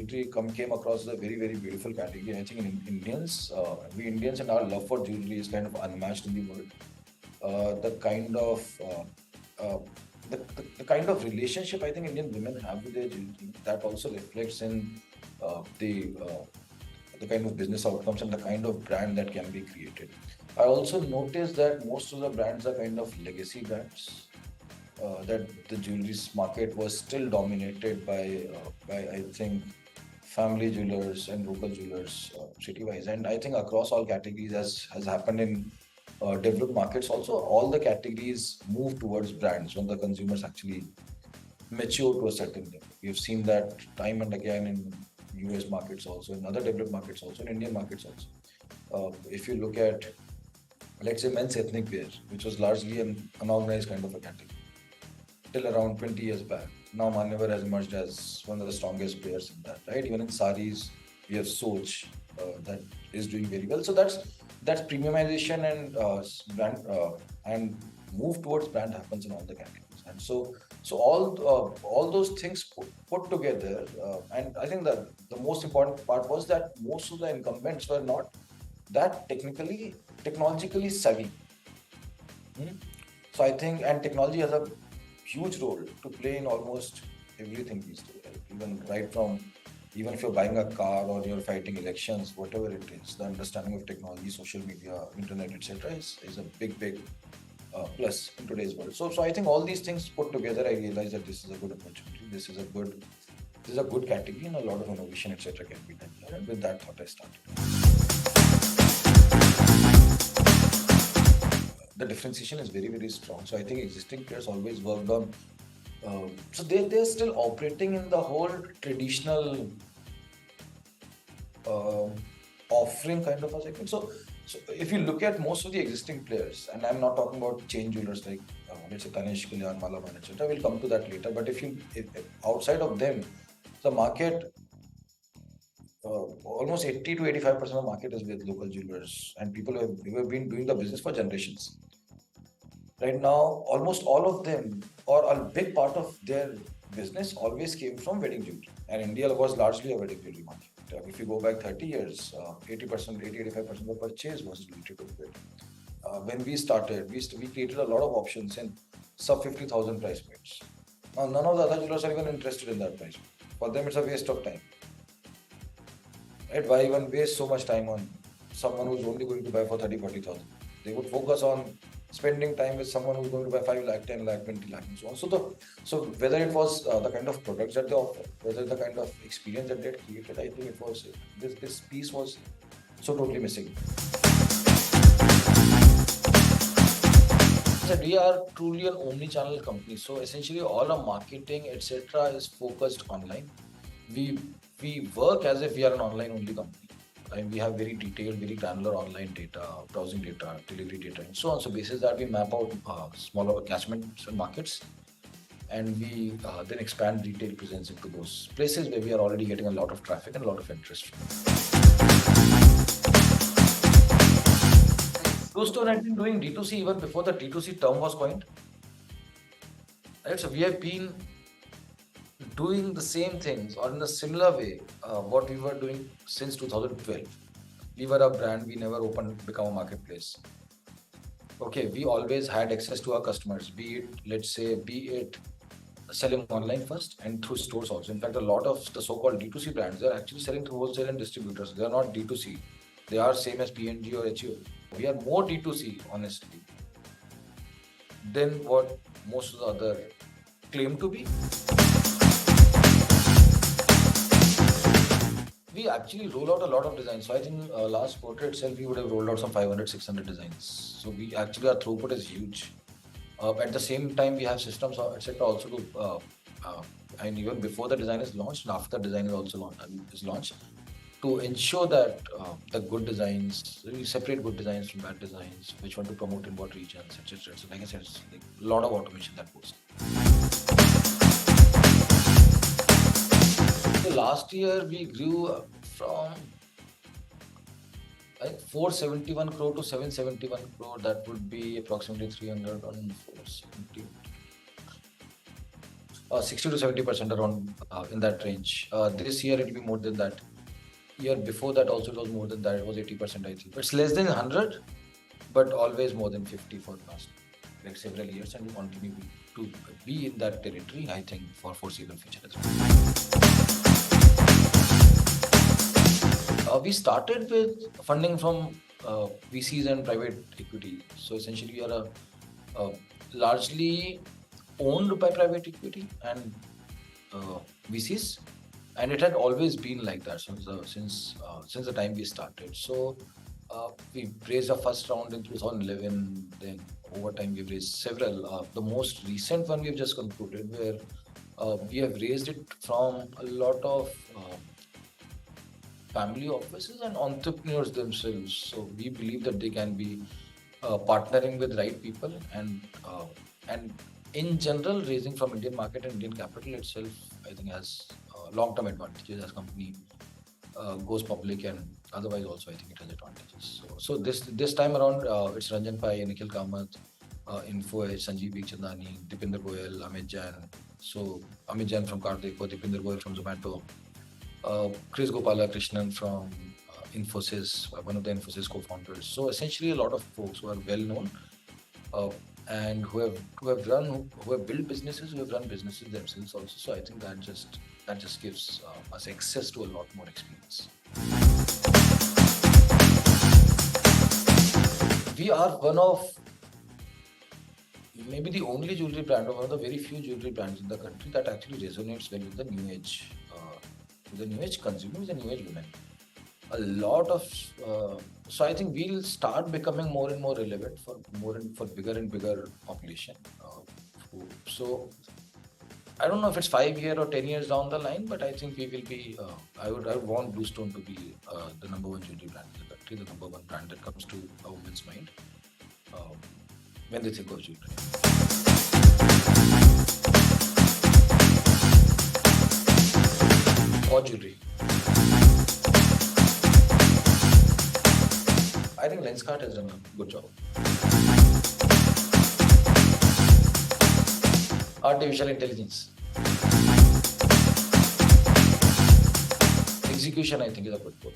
jewelry came across a very, very beautiful category. I think we Indians and our love for jewelry is kind of unmatched in the world. The kind of the kind of relationship I think Indian women have with their jewelry, that also reflects in uh, the uh, the kind of business outcomes and the kind of brand that can be created. I also noticed that most of the brands are kind of legacy brands. That the jewelry market was still dominated by I think family jewelers and local jewelers city-wise, and I think across all categories, as has happened in developed markets also, all the categories move towards brands when the consumers actually mature to a certain level. We've seen that time and again in US markets also, in other developed markets also, in Indian markets also. If you look at, let's say, men's ethnic wear, which was largely an unorganized kind of a category till around 20 years back. Now Manyavar has emerged as one of the strongest players in that, right? Even in saris, we have Soch that is doing very well. So that's premiumization and brand and move towards brand happens in all the categories. And so all those things put together, and I think that the most important part was that most of the incumbents were not that technologically savvy. Hmm? So I think, and technology has a huge role to play in almost everything these days. Right? Even if you're buying a car or you're fighting elections, whatever it is, the understanding of technology, social media, internet, etc., is a big plus in today's world. So I think all these things put together, I realized that this is a good opportunity. This is a good category, and a lot of innovation, etc., can be done here. And with that thought, I started. The differentiation is very strong. So I think existing players always worked on. So they're still operating in the whole traditional uh, offering kind of a segment. So if you look at most of the existing players, and I'm not talking about chain jewelers like let's say Tanishq, Kalyan, Malaban, etc. We'll come to that later. But if outside of them, the market almost 80 to 85% of the market is with local jewelers and people who have been doing the business for generations. Right now, almost all of them, or a big part of their business, always came from wedding jewelry. And India was largely a wedding jewelry market. If you go back 30 years, 80%, 85% of the purchase was related to wedding. When we started, we created a lot of options in sub 50,000 price points. Now, none of the other jewelers are even interested in that price point. For them, it's a waste of time. Right? Why even waste so much time on someone who's only going to buy for 30, 40,000? They would focus on spending time with someone who's going to buy 5 lakh, 10 lakh, 20 lakh, and so on. So whether it was the kind of products that they offer, whether the kind of experience that they created, I think it was this piece was so totally missing. So we are truly an omni-channel company. So essentially, all our marketing, etc., is focused online. We we work as if we are an online only company. And we have very detailed, very granular online data, browsing data, delivery data, and so on. So basis that we map out smaller catchments and markets, and we then expand retail presence into those places where we are already getting a lot of traffic and a lot of interest. BlueStone had been doing D2C even before the D2C term was coined. Right? So we have been doing the same things or in a similar way what we were doing since 2012. We were a brand, we never become a marketplace. Okay, we always had access to our customers, be it selling online first and through stores also. In fact, a lot of the so-called D2C brands, they're actually selling through wholesale and distributors. They're not D2C. They are same as P&G or HUL. We are more D2C, honestly, than what most of the other claim to be. We actually roll out a lot of designs. So I think last quarter itself, we would have rolled out some 500, 600 designs. So we actually, our throughput is huge. At the same time, we have systems, etc. also to, and even before the design is launched and after the design is launched, to ensure that the good designs, we separate good designs from bad designs, which one to promote in what regions, etc. So like I said, it's like a lot of automation that goes. So last year we grew from I think 471 crore to 771 crore. That would be approximately 300 on 470. 60 to 70% around in that range. This year it will be more than that. Year before that also it was more than that. It was 80%, I think. It's less than 100, but always more than 50 for past like several years, and we continue to be in that territory, I think, for foreseeable future as well. We started with funding from VCs and private equity. So essentially, we are a largely owned by private equity and VCs, and it had always been like that since the time we started. So we raised our first round in 2011. Then over time we've raised several. The most recent one we've just concluded, where we have raised it from a lot of family offices and entrepreneurs themselves. So we believe that they can be partnering with right people, and in general, raising from Indian market and Indian capital itself, I think has long-term advantages as company goes public, and otherwise also I think it has advantages. So this time around, it's Ranjan Pai, Nikhil Kamath, Info Edge, Sanjeev Chandani, Dipinder Goyal, Amit Jain. So Amit Jain from Kardeko, Dipinder Goyal from Zomato, Chris Gopalakrishnan from Infosys, one of the Infosys co-founders. So essentially, a lot of folks who are well known and who have built businesses, who have run businesses themselves also. So I think that just gives us access to a lot more experience. We are one of maybe the only jewelry brand, or one of the very few jewelry brands in the country that actually resonates well with the new age, consumers and new age women. A lot of so I think we'll start becoming more and more relevant for bigger and bigger population. So I don't know if it's 5 years or 10 years down the line, but I think we will be. I would want BlueStone to be the number one jewelry brand in the country, the number one brand that comes to a woman's mind when they think of jewelry. Or jewelry. I think Lenskart has done a good job. Artificial intelligence. Execution, I think, is a good book.